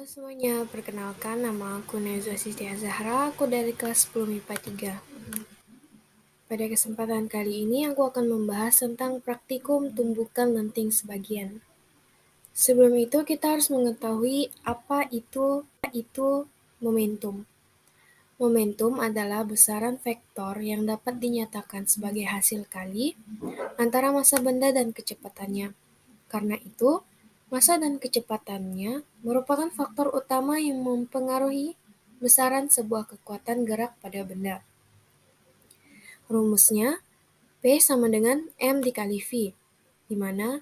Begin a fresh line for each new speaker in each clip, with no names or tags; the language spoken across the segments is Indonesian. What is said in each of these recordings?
Semuanya, perkenalkan nama aku Nezwa Siti Zahra, aku dari kelas 10 MIPA 3. Pada kesempatan kali ini aku akan membahas tentang praktikum tumbukan lenting sebagian. Sebelum itu kita harus mengetahui apa itu momentum. Momentum adalah besaran vektor yang dapat dinyatakan sebagai hasil kali antara massa benda dan kecepatannya. Karena itu, massa dan kecepatannya merupakan faktor utama yang mempengaruhi besaran sebuah kekuatan gerak pada benda. Rumusnya, P sama dengan M dikali V, di mana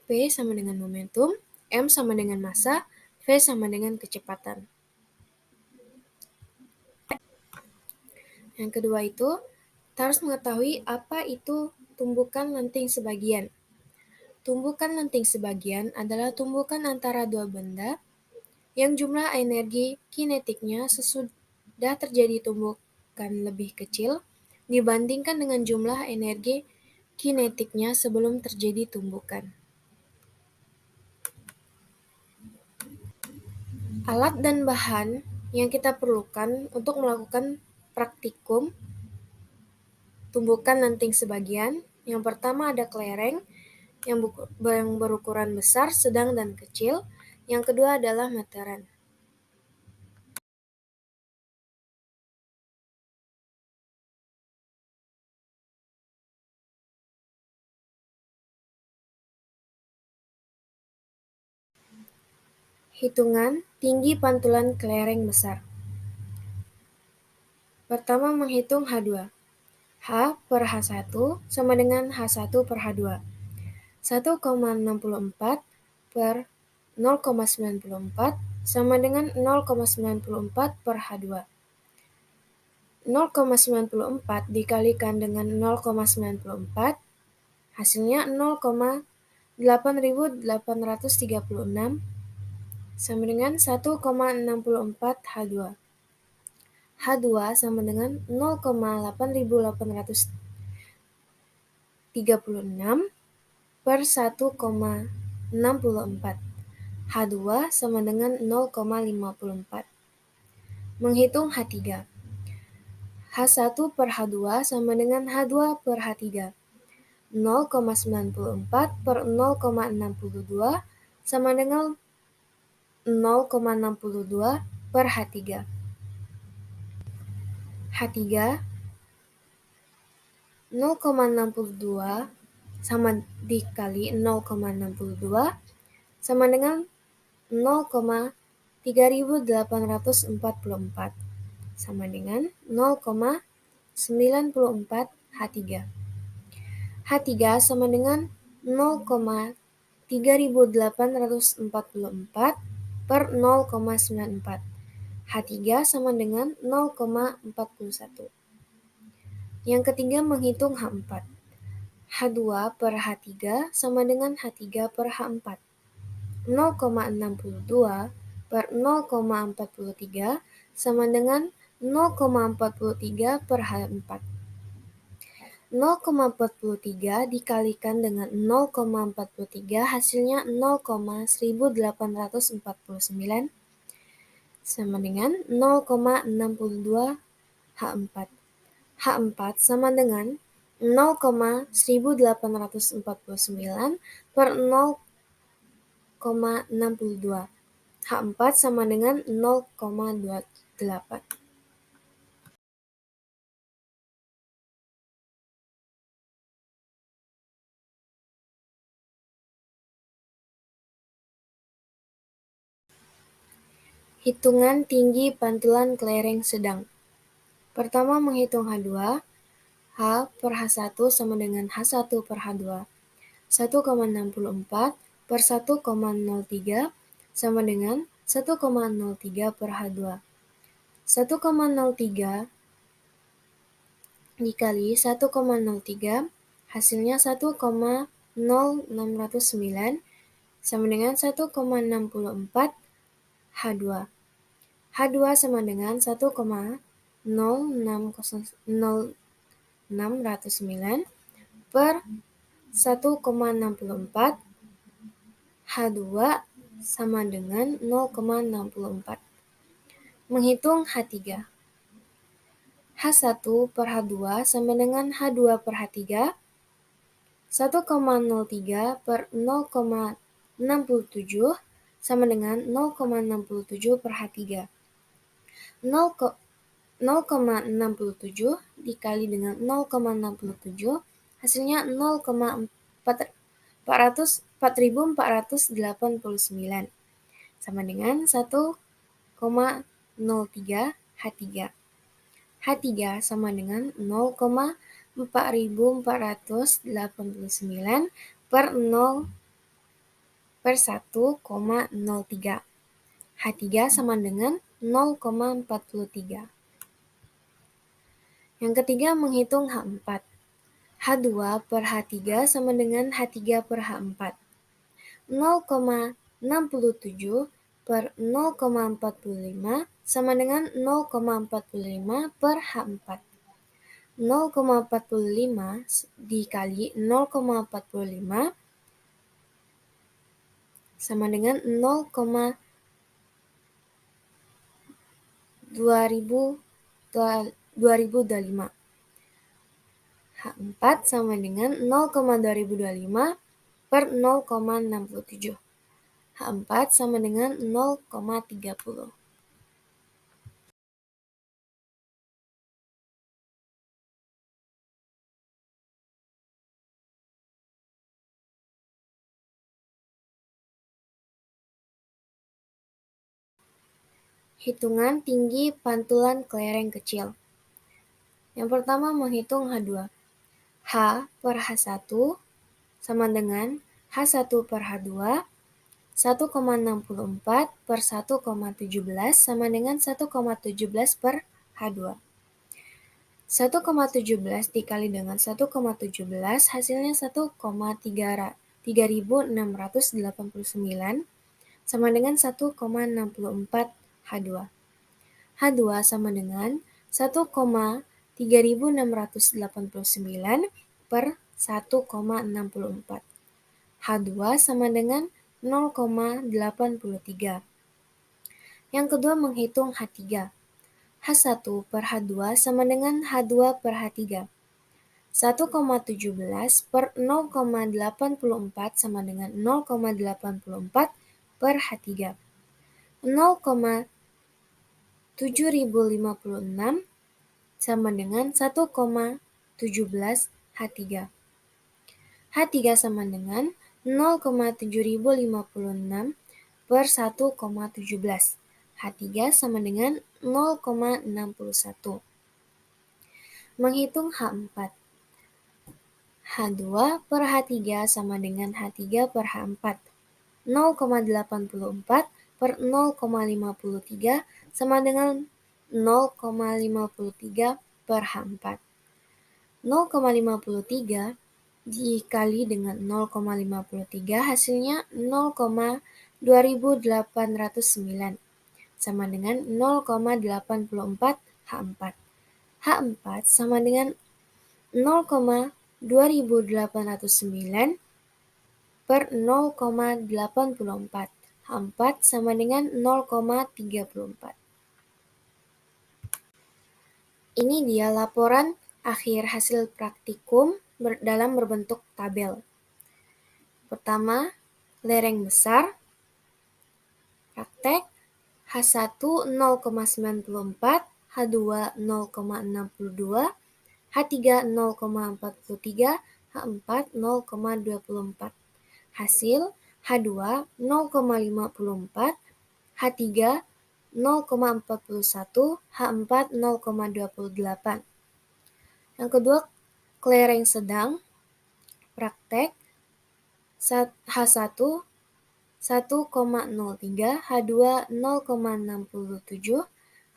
P sama dengan momentum, M sama dengan massa, V sama dengan kecepatan. Yang kedua itu, kita harus mengetahui apa itu tumbukan lenting sebagian. Tumbukan lenting sebagian adalah tumbukan antara dua benda yang jumlah energi kinetiknya sesudah terjadi tumbukan lebih kecil dibandingkan dengan jumlah energi kinetiknya sebelum terjadi tumbukan. Alat dan bahan yang kita perlukan untuk melakukan praktikum tumbukan lenting sebagian, yang pertama ada kelereng yang berukuran besar, sedang, dan kecil. Yang kedua adalah meteran. Hitungan tinggi pantulan kelereng besar. Pertama menghitung H2. H per H1 sama dengan H1 per H2. 1,64 per 0,94 sama dengan 0,94 per H2. 0,94 dikalikan dengan 0,94, hasilnya 0,8836 sama dengan 1,64 H2. H2 sama dengan 0,8836 per 1,64. H2 sama dengan 0,54. Menghitung H3. H1 per H2 sama dengan H2 per H3. 0,94 per 0,62 sama dengan 0,62 per H3. H3 0,62 sama dikali 0,62 sama dengan 0,3844 sama dengan 0,94 H3. H3 sama dengan 0,3844 per 0,94. H3 sama dengan 0,41. Yang ketiga menghitung H4. H2 per H3 sama dengan H3 per H4. 0,62 per 0,43 sama dengan 0,43 per H4. 0,43 dikalikan dengan 0,43 hasilnya 0,1849 sama dengan 0,62 H4. H4 sama dengan 0,1849 per 0,62. H4 sama dengan 0,28. Hitungan tinggi pantulan kelereng sedang. Pertama menghitung H2. H per H1 sama dengan H1 per H2. 1,64 per 1,03 sama dengan 1,03 per H2. 1,03 dikali 1,03 hasilnya 1,0609 sama dengan 1,64 H2. H2 sama dengan 1,0609 per 1,64 H2 sama dengan 0,64. Menghitung H3. H1 per H2 sama dengan H2 per H3. 1,03 per 0,67 sama dengan 0,67 per H3. 0,67 dikali dengan 0,67 hasilnya 0,4489 sama dengan 1,03 H3. H3 sama dengan 0,4489 per 1,03. H3 sama dengan 0,43. Yang ketiga, menghitung H4. H2 per H3 sama dengan H3 per H4. 0,67 per 0,45 sama dengan 0,45 per H4. 0,45 dikali 0,45 sama dengan 0,2025. H4 sama dengan 0,2025 per 0,67. H4 sama dengan 0,30. Hitungan tinggi pantulan kelereng kecil. Yang pertama, menghitung H2. H per H1 sama dengan H1 per H2. 1,64 per 1,17 sama dengan 1,17 per H2. 1,17 dikali dengan 1,17 hasilnya 1,3689 sama dengan 1,64 H2. H2 sama dengan 1,3689 per 1,64. H2 sama dengan 0,83. Yang kedua, menghitung H3. H1 per H2 sama dengan H2 per H3. 1,17 per 0,84 sama dengan 0,84 per H3. 0,7056 sama dengan 1,17 H3. H3 sama dengan 0,7056 per 1,17. H3 sama dengan 0,61. Menghitung H4. H2 per H3 sama dengan H3 per H4. 0,84 per 0,53 sama dengan 0,53 per H4. 0,53 dikali dengan 0,53 hasilnya 0,2809 sama dengan 0,84 H4. H4 sama dengan 0,2809 per 0,84. H4 sama dengan 0,34. Ini dia laporan akhir hasil praktikum dalam berbentuk tabel. Pertama, lereng besar, praktek, H1 0,94, H2 0,62, H3 0,43, H4 0,24. Hasil H2 0,54, H3 0,41, H4 0,28. Yang kedua, kelereng sedang, praktek, H1 1,03, H2 0,67,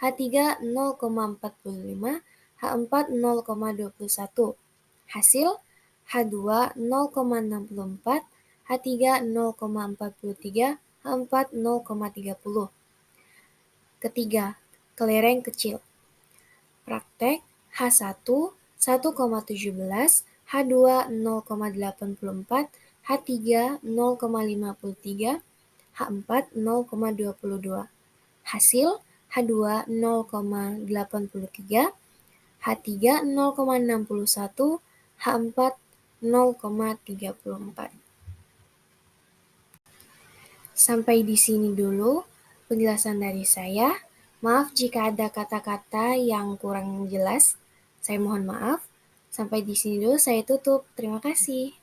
H3 0,45, H4 0,21. Hasil H2 0,64, H3 0,43, H4 0,30. Ketiga, kelereng kecil. Praktek H1 1,17, H2 0,84, H3 0,53, H4 0,22. Hasil H2 0,83, H3 0,61, H4 0,34. Sampai di sini dulu penjelasan dari saya. Maaf jika ada kata-kata yang kurang jelas. Saya mohon maaf. Sampai di sini dulu saya tutup. Terima kasih.